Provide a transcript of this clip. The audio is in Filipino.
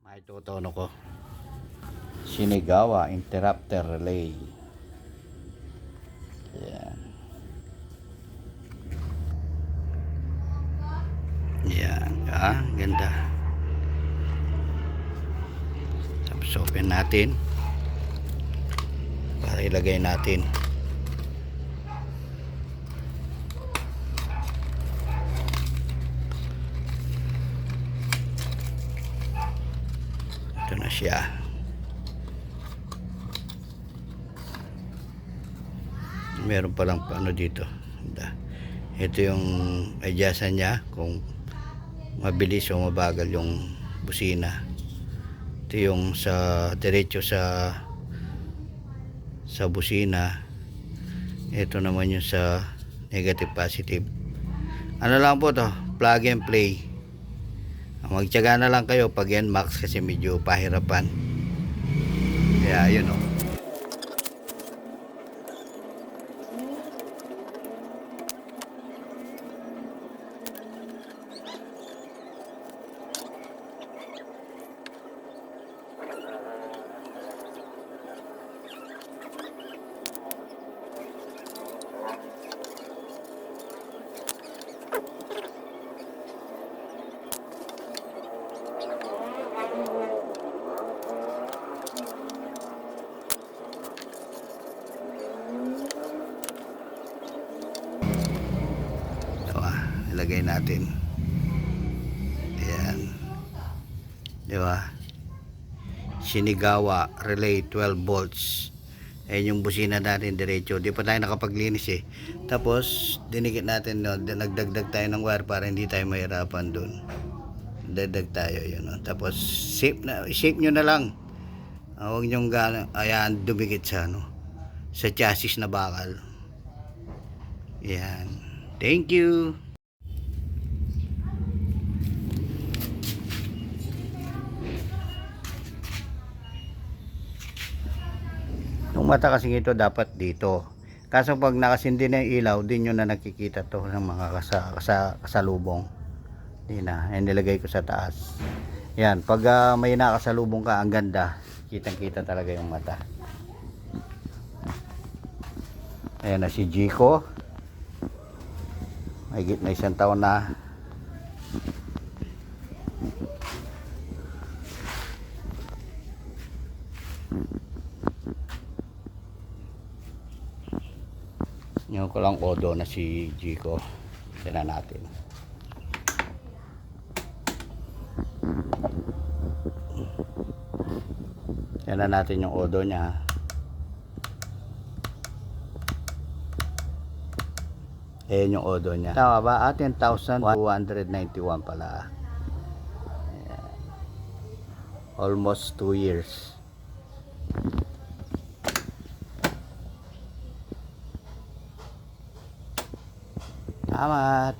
Maitutono ko. Sinigawa interrupter relay. Yan. Yan. Ganda. Tapos open natin. Para ilagay natin. Ito na siya. Meron palang paano dito. Ito yung adjustan niya kung mabilis o mabagal yung busina. Ito yung sa diretso sa busina. Ito naman yung sa negative positive. Ano lang po to, plug and play. Magtiyaga na lang kayo pag yan max kasi medyo pahirapan. Kaya yun o. Ilagay natin. Ayan. Di ba? Sinigawa relay 12 volts. Ayan yung busina natin diretso. Di pa tayo nakapaglinis eh. Tapos dinikit natin, no? Nagdagdag tayo ng wire para hindi tayo mahirapan dun. Dagdag tayo yun, no? Tapos shape nyo na lang. Huwag nyo ayan, dumikit sa sa chassis na bakal. Ayan. Thank you. Yung mata kasing ito dapat dito. Kaso pag nakasindi na yung ilaw, di nyo na nakikita to ng mga kasalubong. Di na. Yan nilagay ko sa taas. Yan. Pag may nakasalubong ka, ang ganda. Kitang kita talaga yung mata. Ayan na si Jico. Mahigit na 1 taon na. Yung ko lang odo na si Jico. Tignan natin. Tignan natin yung odo niya. Ayan yung odo niya. Tama ba? 10,291 pala. Ayan. Almost 2 years. Salamat.